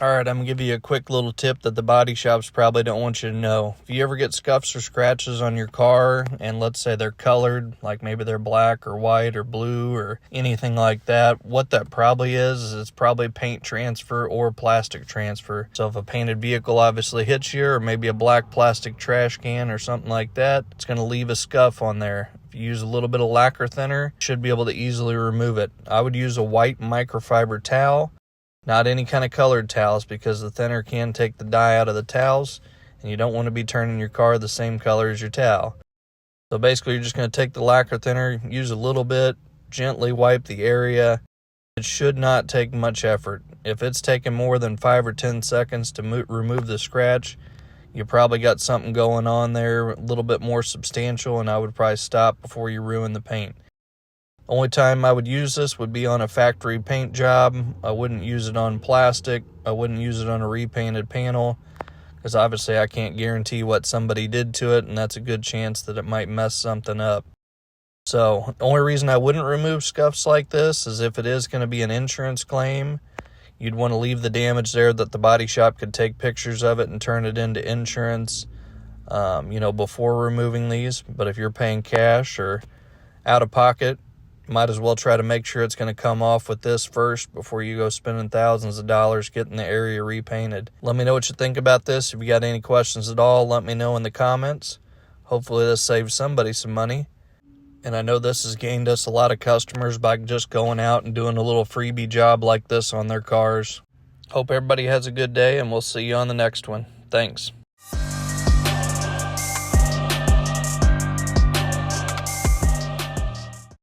Alright, I'm going to give you a quick little tip that the body shops probably don't want you to know. If you ever get scuffs or scratches on your car, and let's say they're colored, like maybe they're black or white or blue or anything like that, what that probably is it's probably paint transfer or plastic transfer. So if a painted vehicle obviously hits you, or maybe a black plastic trash can or something like that, it's going to leave a scuff on there. If you use a little bit of lacquer thinner, you should be able to easily remove it. I would use a white microfiber towel. Not any kind of colored towels, because the thinner can take the dye out of the towels, and you don't want to be turning your car the same color as your towel. So basically, you're just going to take the lacquer thinner, use a little bit, gently wipe the area. It should not take much effort. If it's taken more than 5 or 10 seconds to remove the scratch, you probably got something going on there, a little bit more substantial, and I would probably stop before you ruin the paint. Only time I would use this would be on a factory paint job. I wouldn't use it on plastic. I wouldn't use it on a repainted panel, because obviously I can't guarantee what somebody did to it, and that's a good chance that it might mess something up. So the only reason I wouldn't remove scuffs like this is if it is going to be an insurance claim. You'd want to leave the damage there that the body shop could take pictures of it and turn it into insurance, before removing these. But if you're paying cash or out of pocket, might as well try to make sure it's going to come off with this first before you go spending thousands of dollars getting the area repainted. Let me know what you think about this. If you got any questions at all, let me know in the comments. Hopefully this saves somebody some money. And I know this has gained us a lot of customers by just going out and doing a little freebie job like this on their cars. Hope everybody has a good day, and we'll see you on the next one. Thanks.